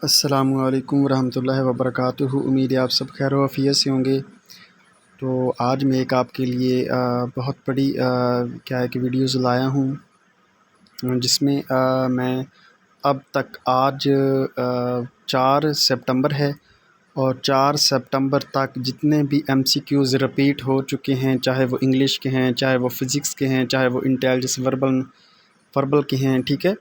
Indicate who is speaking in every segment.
Speaker 1: अस्सलामुअलैकुम वरहमतुल्लाहि वबरकातुहू। उम्मीद है आप सब खैर वाफ़ियत से होंगे। तो आज मैं एक आपके लिए बहुत बड़ी क्या है कि वीडियोज़ लाया हूँ, जिसमें मैं अब तक आज 4 सितंबर है और 4 सितंबर तक जितने भी MCQs रिपीट हो चुके हैं, चाहे वो इंग्लिश के हैं, चाहे वो फ़िज़िक्स के हैं, चाहे वो इंटेलिजेंस वर्बल के हैं, ठीक है,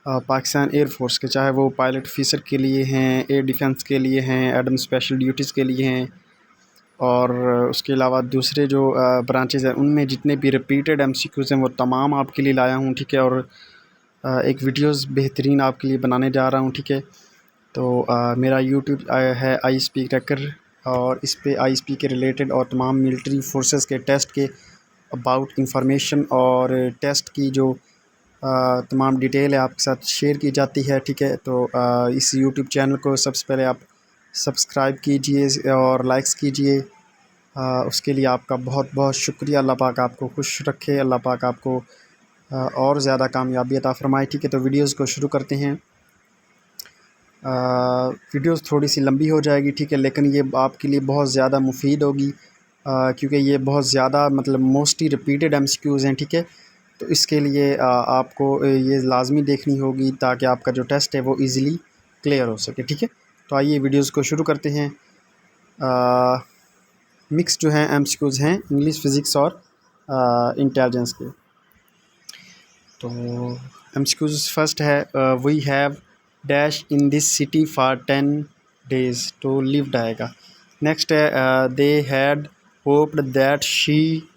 Speaker 1: पाकिस्तान एयर फ़ोर्स के, चाहे वो पायलट ऑफिसर के लिए हैं, एयर डिफेंस के लिए हैं, एडम स्पेशल ड्यूटीज़ के लिए हैं, और उसके अलावा दूसरे जो ब्रांचेज़ हैं उनमें जितने भी रिपीटेड MCQs हैं वो तमाम आपके लिए लाया हूँ, ठीक है। और एक वीडियोज़ बेहतरीन आपके लिए बनाने जा रहा हूँ, ठीक है। तो मेरा यूट्यूब है ISP क्रैकर, और इस पे ISP के रिलेटेड और तमाम मिलिट्री फोर्सेस के टेस्ट के अबाउट इंफॉर्मेशन और टेस्ट की जो तमाम डिटेल है आपके साथ शेयर की जाती है, ठीक है। तो इस यूट्यूब चैनल को सबसे पहले आप सब्सक्राइब कीजिए और लाइक्स कीजिए। उसके लिए आपका बहुत बहुत शुक्रिया। अल्लाह पाक आपको खुश रखे, अल्लाह पाक आपको और ज़्यादा कामयाबी अता फ़रमाए, ठीक है। तो वीडियोज़ को शुरू करते हैं। वीडियोज़ थोड़ी सी लंबी हो जाएगी, ठीक है, लेकिन ये आपके लिए बहुत ज़्यादा मुफीद होगी, क्योंकि ये बहुत ज़्यादा मतलब मोस्टली रिपीटेड MCQs हैं, ठीक है। तो इसके लिए आपको ये लाजमी देखनी होगी ताकि आपका जो टेस्ट है वो इजीली क्लियर हो सके, ठीक है। तो आइए वीडियोज़ को शुरू करते हैं। मिक्स जो हैं MCQs हैं इंग्लिश, फ़िज़िक्स और इंटेलिजेंस के। तो MCQs फर्स्ट है, we have dash in this city for 10 days, तो लिव्ड आएगा। नेक्स्ट है, they had hoped that she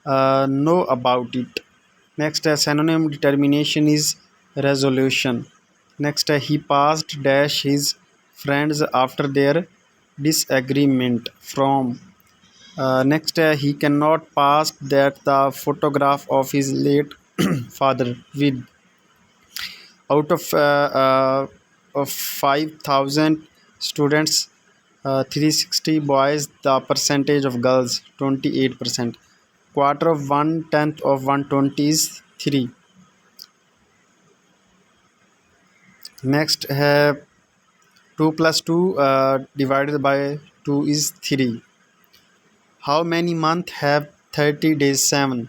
Speaker 1: know about it. Next है, synonym determination is resolution. Next है, he passed dash his friends after their disagreement from. Next है, he cannot pass that the photograph of his late father with. Out of 5,000 students, 360 boys, the percentage of girls 28%. Quarter of 1/10 of 120 is 3. Next है, 2 + 2 divided by 2 is 3. How many months have 30 days? 7.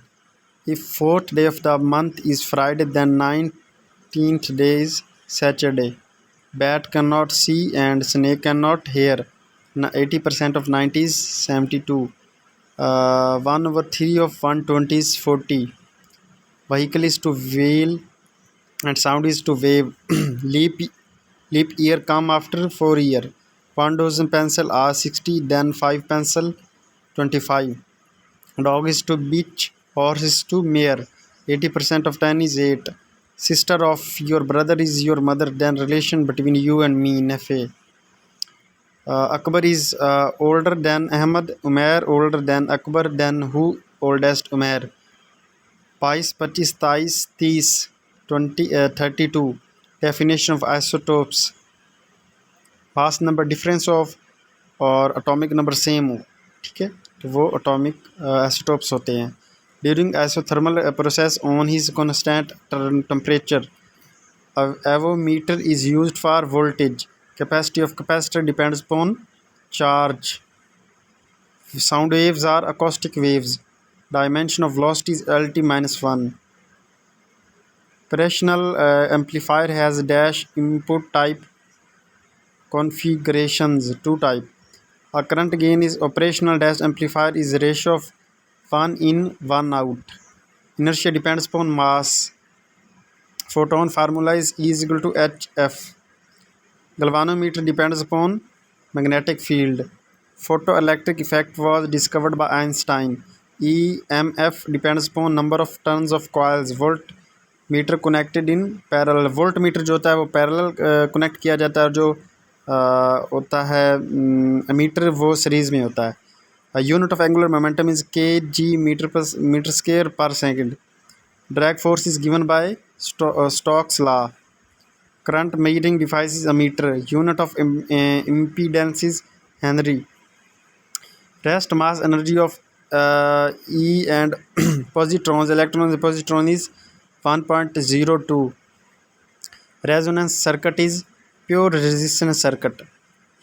Speaker 1: If 4th day of the month is Friday, then 19th day is Saturday. Bat cannot see and snake cannot hear. 80% of 90 is 72. 1/3 of 120 is 40. Vehicle is to wheel and sound is to wave. leap year come after 4 year. 1 dozen pencil are 60, then 5 pencil 25. Dog is to bitch, horse is to mare. 80% of 10 is 8. Sister of your brother is your mother, then relation between you and me, nephew. Akbar is older than Ahmad. Umair older than Akbar. Then who oldest? Umair. 22, 25, 23, 30, 32. Definition of isotopes. Mass number difference of और atomic number same हो, ठीक है, तो वो atomic isotopes होते हैं। During isothermal process on his constant temperature, avometer is used for voltage. Capacity of capacitor depends upon charge. Sound waves are acoustic waves. Dimension of velocity is LT-1. Operational amplifier has dash input type configurations, 2 type. A current gain is operational dash amplifier is ratio of 1 in 1 out. Inertia depends upon mass. Photon formula is E is equal to HF. Galvanometer depends upon magnetic field. Photoelectric effect was discovered by Einstein. EMF depends upon number of turns of coils. Voltmeter connected in parallel. Voltmeter जो होता है वो parallel connect किया जाता है, जो होता है मीटर वो सीरीज़ में होता है। Unit of angular momentum is kg metre square per second. Drag force is given by Stokes law. Current measuring device is meter. Unit of impedance is henry. Rest mass energy of E and positrons, electrons and positron is 1.02. Resonance circuit is pure resistance circuit.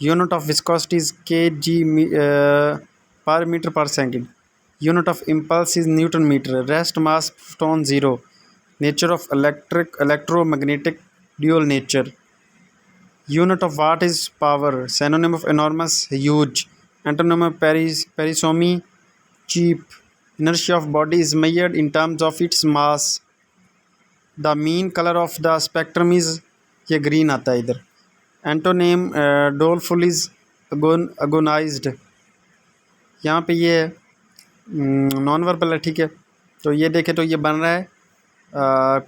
Speaker 1: Unit of viscosity is kg per meter per second. Unit of impulse is Newton meter. Rest mass proton 0. Nature of electromagnetic dual nature. Unit of watt is power. Synonym of enormous, huge. Antonym of perisomy, cheap. Inertia of body is measured in terms of its mass. The mean color of the spectrum is, ये green आता है इधर. Antonym doleful is agonized. यहाँ पे ये non verbal है, ठीक है. तो ये देखें तो ये बन रहा है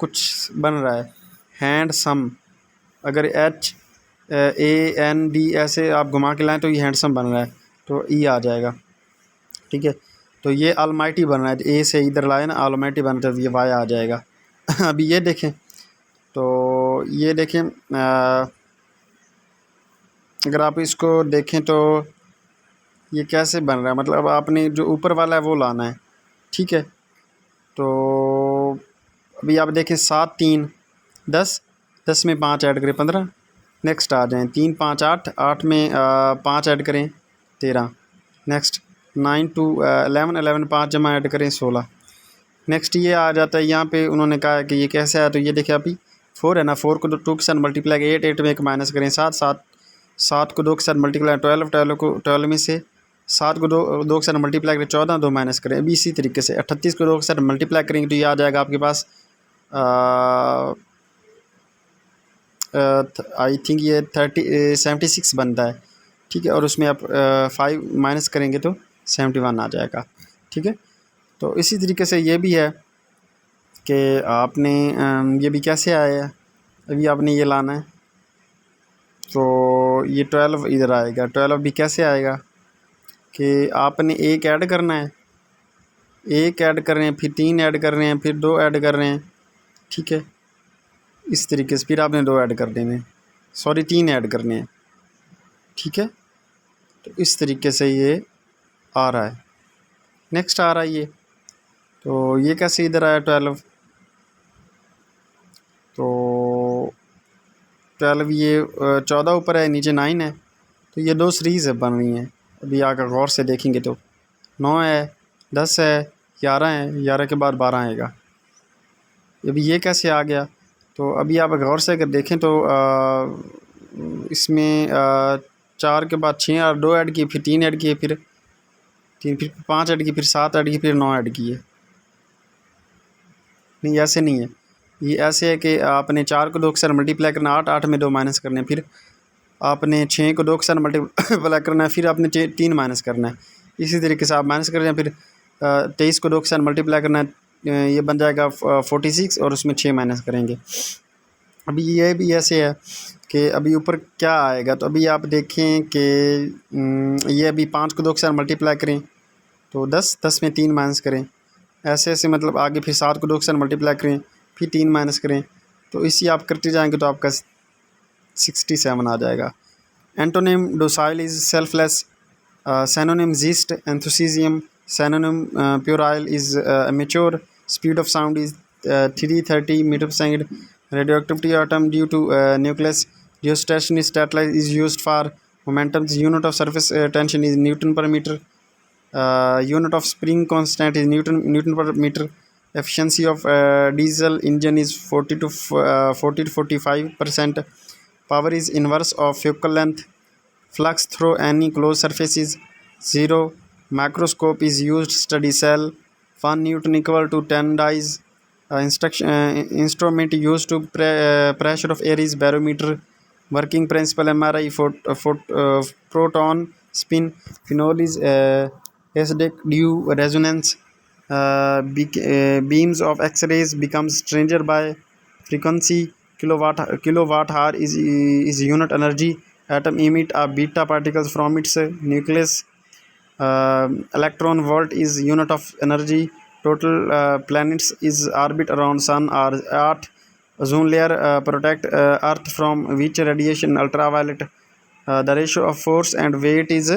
Speaker 1: कुछ बन रहा है हैंडसम. अगर HAND ऐसे आप घुमा के लाएं तो ये हैंडसम बन रहा है, तो ई आ जाएगा, ठीक है. तो ये ऑलमाइटी बन रहा है, ए से इधर लाए ना ऑलमाइटी बन रहा है, तो ये वाई आ जाएगा. अभी ये देखें तो ये देखें अगर आप इसको देखें तो ये कैसे बन रहा है, मतलब आपने जो ऊपर वाला है वो लाना है, ठीक है. तो अभी आप देखें 7 3 10, 10 में 5 ऐड करें 15. नेक्स्ट आ जाएं 3 5 8, 8 में 5 ऐड करें 13. नेक्स्ट 9 2 11, 11 5 जमा ऐड करें 16. नेक्स्ट ये आ जाता है, यहाँ पे उन्होंने कहा है कि ये कैसे है, तो ये देखिए अभी 4 है ना, 4 को 2 के साथ मल्टीप्लाई 8 8 में एक माइनस करें 7 7, 7 को 2 के साथ मल्टीप्लाई 12 12 को 12 में से 7 को 2 के साथ मल्टीप्लाई करें 14, 2 माइनस करें. अभी इसी तरीके से 38 को 2 के साथ मल्टीप्लाई करेंगे तो ये आ जाएगा आपके पास आई थिंक ये 76 बनता है, ठीक है. और उसमें आप 5 माइनस करेंगे तो 71 आ जाएगा, ठीक है. तो इसी तरीके से ये भी है कि आपने ये भी कैसे आया है, अभी आपने ये लाना है तो ये 12 इधर आएगा. 12 भी कैसे आएगा कि आपने एक ऐड करना है, एक ऐड कर रहे हैं, फिर 3 ऐड कर रहे हैं, फिर 2 ऐड कर रहे हैं, ठीक है. इस तरीके से फिर आपने 2 ऐड कर देने, सॉरी 3 ऐड करने हैं, ठीक है. तो इस तरीके से ये आ रहा है. नेक्स्ट आ रहा है ये, तो ये कैसे इधर आया 12, तो 12 ये 14 ऊपर है, नीचे 9 है, तो ये 2 सीरीज़ बन रही हैं. अभी आकर गौर से देखेंगे तो 9 है, 10 है, 11 है, 11 के बाद 12 आएगा. अभी ये कैसे आ गया, तो अभी आप गौर से अगर देखें तो इसमें 4 के बाद 6 और 2 ऐड किए, फिर 3 ऐड किए, फिर 5 ऐड किए, फिर 7 ऐड किए, फिर 9 ऐड किए. नहीं ऐसे नहीं है, ये ऐसे है कि आपने 4 को 2 के साथ मल्टीप्लाई करना, 8 8 में 2 माइनस करने, फिर आपने 6 को 2 के साथ मल्टीप्लाई करना है, फिर आपने 3 माइनस करना है. इसी तरीके से आप माइनस कर रहे हैं, फिर 23 को 2 के साथ मल्टीप्लाई करना है, ये बन जाएगा 46 और उसमें 6 माइनस करेंगे. अभी ये भी ऐसे है कि अभी ऊपर क्या आएगा, तो अभी आप देखें कि ये अभी 5 को 2 के साथ मल्टीप्लाई करें तो 10, 10 में 3 माइनस करें, ऐसे ऐसे मतलब आगे फिर 7 को 2 के साथ मल्टीप्लाई करें, फिर 3 माइनस करें, तो इसी आप करते जाएंगे तो आपका 67 आ जाएगा. Antonym docile is selfless. Synonym zest, enthusiasm. Synonym puerile is mature. Speed of sound is 330 meter per second. Radioactivity atom due to nucleus. Geostation is satellite is used for momentum. Unit of surface tension is Newton per meter. Unit of spring constant is Newton per meter. Efficiency of diesel engine is 40 to 45%. Power is inverse of focal length. Flux through any closed surface is 0. Microscope is used study cell. 1 Newton equal to 10 dyes. Instrument used to pressure of air is barometer. Working principle MRI proton spin. Phenol is acidic due resonance. Beams of X-rays becomes stranger by frequency. Kilowatt hour is unit energy. Atom emit a beta particles from its nucleus. Electron volt is unit of energy. Total planets is orbit around sun or earth. Ozone layer protect earth from which radiation ultraviolet. The ratio of force and weight is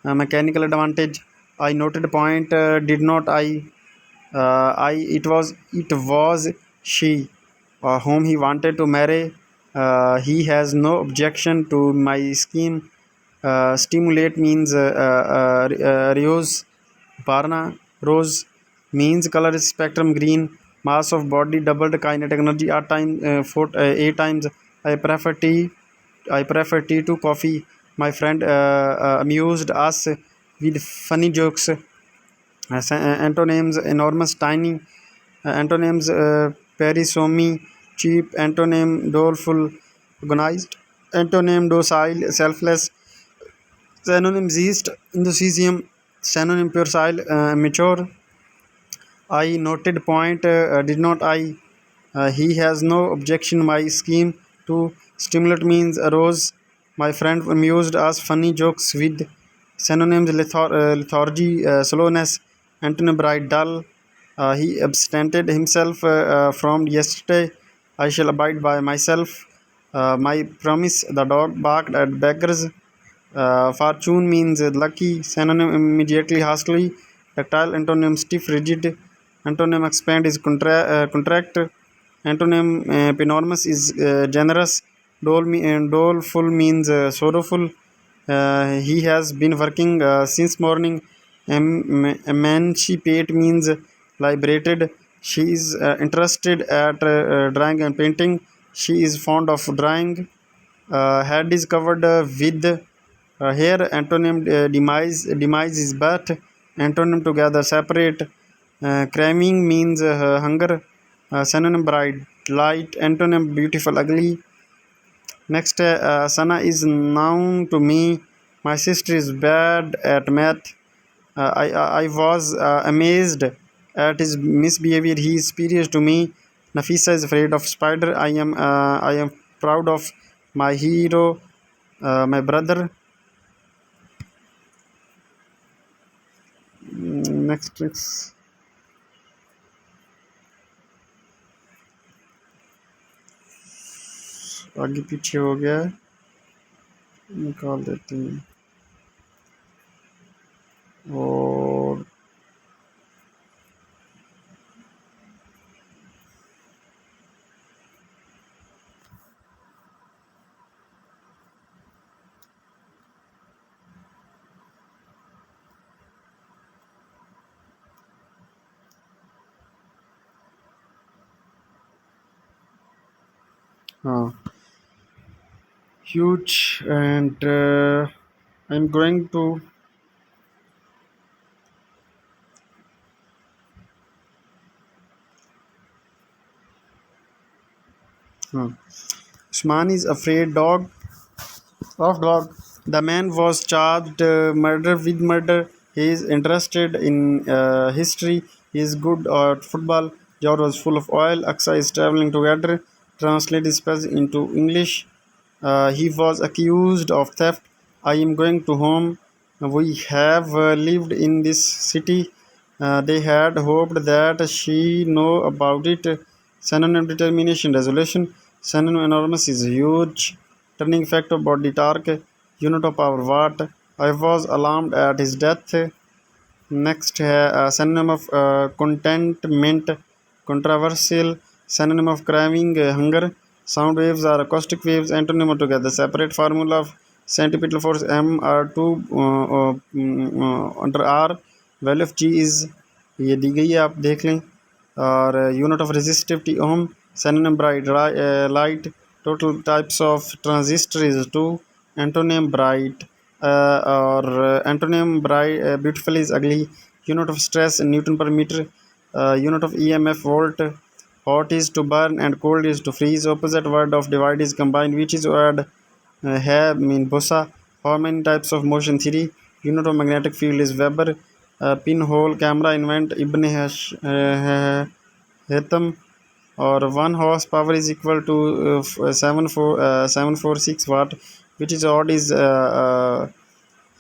Speaker 1: mechanical advantage. I noted point did not it was she whom he wanted to marry. He has no objection to my scheme. Stimulate means Rose. Varna rose means color spectrum green. Mass of body doubled. Kinetic energy 8 times. I prefer tea. I prefer tea to coffee. My friend amused us with funny jokes. Antonyms enormous, tiny. Antonyms perisomy, cheap. Antonym doleful, organized. Antonym docile, selfless. Synonym zest, enthusiasm. Synonym puerile, mature. I noted point, did not I? He has no objection. My scheme to stimulate means arose. My friend amused us funny jokes with synonyms lethargy, slowness, antonym bright, dull. He abstented himself from yesterday. I shall abide by myself. My promise. The dog barked at beggars. Fortune means lucky. Synonym immediately hastily. Tactile antonym stiff rigid. Antonym expand is contract. Antonym enormous is generous. Doleful means sorrowful. He has been working since morning. Emancipate means liberated. She is interested at drawing and painting. She is fond of drawing. Head is covered with hair. Antonym demise is birth. Antonym together separate. Craving means hunger. Synonym bright light. Antonym beautiful ugly. Next, Sana is noun to me. My sister is bad at math. I was amazed at his misbehavior. He is superior to me. Nafisa is afraid of spider. I am proud of my hero, my brother. Next आगे पीछे हो गया है, निकाल देते हैं। और हाँ, huge and I'm going to हाँ, Usman is afraid dog. The man was charged murder with murder. He is interested in history. He is good at football. Jar was full of oil. Aksa is traveling together. Translate this passage into English. He was accused of theft. I am going to home. We have lived in this city. They had hoped that she know about it. Synonym determination resolution. Synonym enormous is huge. Turning factor body torque. Unit of power watt. I was alarmed at his death. Next है synonym of contentment, controversial. Synonym of craving, hunger. Sound waves are acoustic waves. Antonym together separate. Formula of centripetal force M r 2 under R. Value of G is ये दी गई है, आप देख लें। और unit of resistivity ohm. Synonym bright light. Total types of transistor is 2. Antonym bright or antonym bright beautiful is ugly. Unit of stress Newton per meter. Unit of EMF volt. Hot is to burn and cold is to freeze. Opposite word of divide is combined. Which is word है mean bosa. How many types of motion theory? Unit of magnetic field is Weber. Pinhole camera invent Ibn Haytham. और 1 horse power is equal to 746 watt. Which is odd is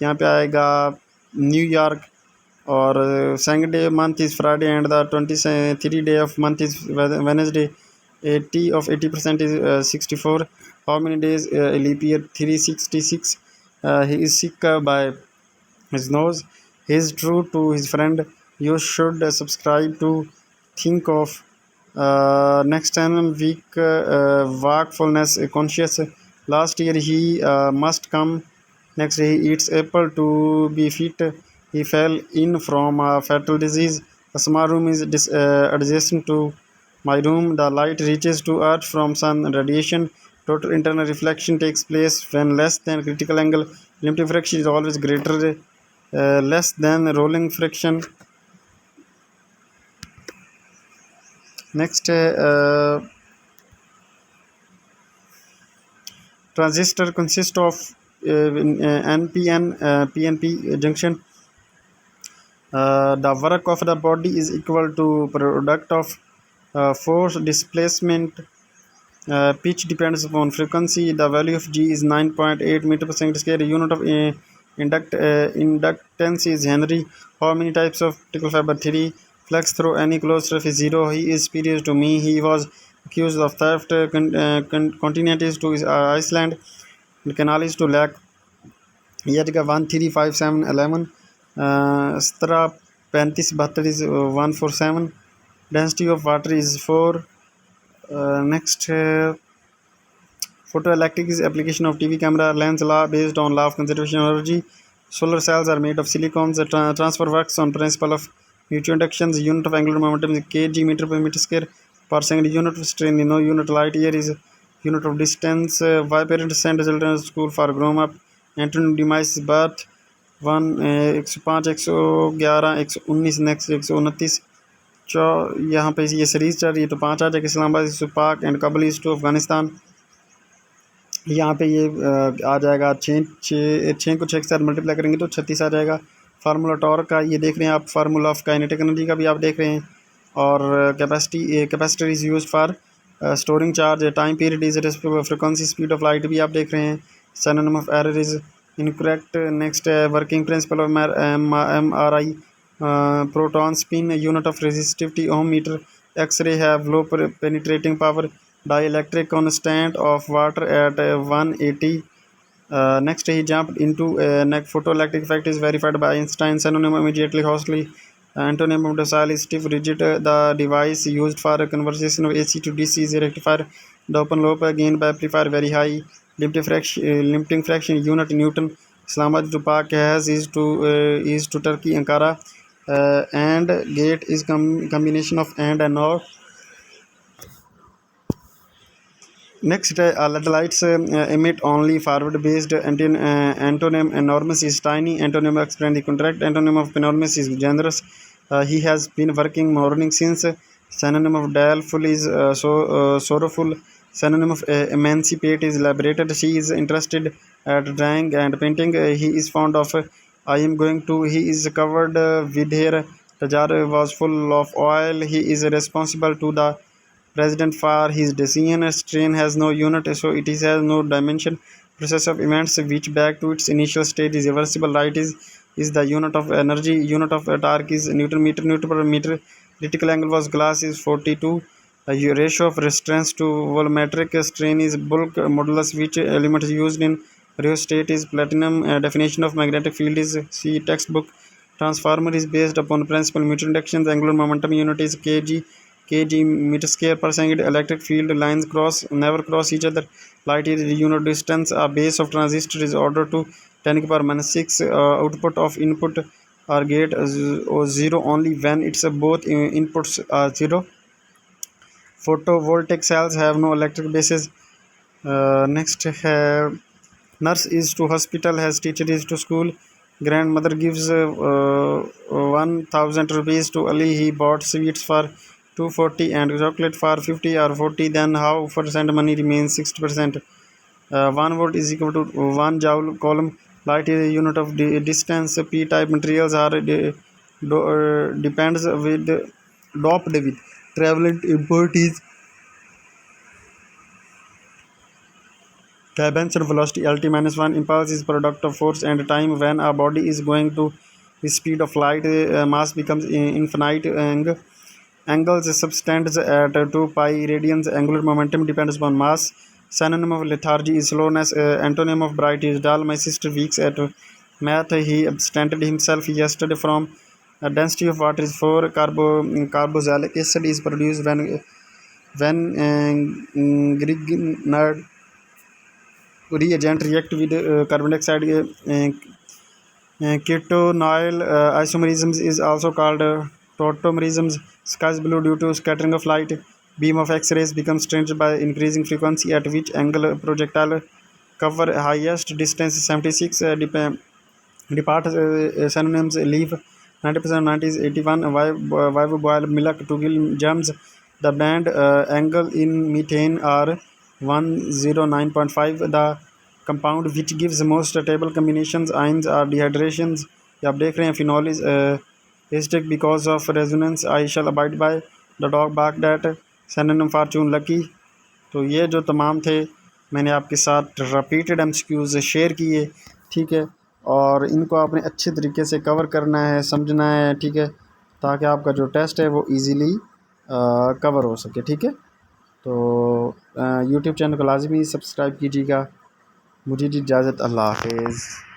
Speaker 1: यहाँ पे आएगा New York. और Sunday month is Friday and the 23 day of month is Wednesday. 80% is 64. How many days leap year 366. He is sick by his nose. He is true to his friend. You should subscribe to think of Next time week wakefulness conscious. Last year he must come. Next he eats apple to be fit. He fell in from a fatal disease. A small room is adjacent to my room. The light reaches to earth from sun radiation. Total internal reflection takes place when less than critical angle. Limit friction is always greater, less than rolling friction. Next, transistor consists of NPN, PNP junction. The work of the body is equal to product of force displacement. Pitch depends upon frequency. The value of G is 9.8 meter per second square. Unit of inductance is Henry. How many types of optical fiber? 3. Flex through any closed surface 0. He is superior to me. He was accused of theft. Continent is to Iceland. Canal is to Lake Yatka 135711. 17 35 is 147. Density of water is 4. Next, photoelectric is application of TV camera lens law based on law of conservation of energy. Solar cells are made of silicon. The transfer works on principle of mutual induction. The unit of angular momentum is kg meter per meter square per second. Unit of strain, no unit light year is unit of distance. Why parents send children to school for grown up? Antonym demise birth 1 105 111 119 next 129 यहाँ पे ये series चल रही है तो 5 आ जाएगा इस्लामाबाद पाक and कबल ईस्ट टू अफगानिस्तान यहाँ पे ये आ जाएगा 6 को 6 के साथ मल्टीप्लाई करेंगे तो 36 आ जाएगा। फार्मूला टॉर्क का ये देख रहे हैं आप, फार्मूला ऑफ काइनेटिक एनर्जी का भी आप देख रहे हैं और capacitor is use for storing charge. Time period is frequency speed of light भी आप देख रहे हैं। Synonym of error is incorrect. Next working principle of MRI proton spin. Unit of resistivity ohm meter. X ray have low penetrating power. Dielectric constant of water at 180. Next he jumped into photoelectric effect is verified by Einstein. Synonym immediately costly. Antonym of docile is stiff rigid. The device used for conversion of AC to DC is a rectifier. The open loop gain by amplifier very high. Limiting fraction unit Newton. Islamabad to Pak has is to Turkey Ankara. And gate is combination of and or. Next, LED lights emit only forward-based. Antonym enormous is tiny. Antonym extremely contract. Antonym of enormous is generous. He has been working morning since. Synonym of doleful is sorrowful. Synonym of emancipate is liberated. She is interested at drawing and painting. He is fond of. I am going to. He is covered with hair. The jar was full of oil. He is responsible to the president for his decision. Strain has no unit, so it has no dimension. Process of events which back to its initial state is reversible. Light is the unit of energy. Unit of torque is Newton meter. Newton per meter. Critical angle was glass is 42. Ratio of resistance to volumetric strain is bulk modulus. Which element is used in rheostat is platinum. Definition of magnetic field is see textbook. Transformer is based upon principle mutual induction. The angular momentum unit is kg meter square per second. Electric field lines never cross each other. Light is unit distance. A base of transistor is order to 10 power minus 6. Output of input or gate zero only when it's both inputs are zero. Photovoltaic cells have no electric bases. Next, nurse is to hospital, has teacher is to school. Grandmother gives 1000 rupees to Ali. He bought sweets for 240 and chocolate for 50 or 40. Then how percent money remains? 60%. 1 volt is equal to 1 joule column. Light is a unit of distance. P-type materials are depends with doped with travelent import is dimension velocity LT minus 1. Impulse is product of force and time. When a body is going to the speed of light, mass becomes infinite. Angles subtends at 2 pi radians. Angular momentum depends upon mass. Synonym of lethargy is slowness. Antonym of bright is dull. My sister weeks at math. He absented himself yesterday from. Density of water is 4. Carboxylic acid is produced when When grignard reagent react with carbon dioxide, ketonyl isomerisms is also called tautomerisms. Sky is blue due to scattering of light. Beam of X-rays becomes strange by increasing frequency at which angle projectile cover highest distance. 76 depart synonyms leave 90% 90s 81 vibe boil milk to kill germs. The band angle in methane are 109.5. The compound which gives most stable combinations ions are dehydrations. ये आप देख रहे हैं phenol is acidic because of resonance. I shall abide by the dog bark that synonym for chun lucky. तो ये जो तमाम थे मैंने आपके साथ रिपीटेड एमसीक्यूज़ शेयर किए, ठीक है, और इनको आपने अच्छे तरीके से कवर करना है, समझना है, ठीक है, ताकि आपका जो टेस्ट है वो इजीली कवर हो सके, ठीक है। तो यूट्यूब चैनल को लाजमी सब्सक्राइब कीजिएगा। मुझे इजाज़त, अल्लाह हाफिज़।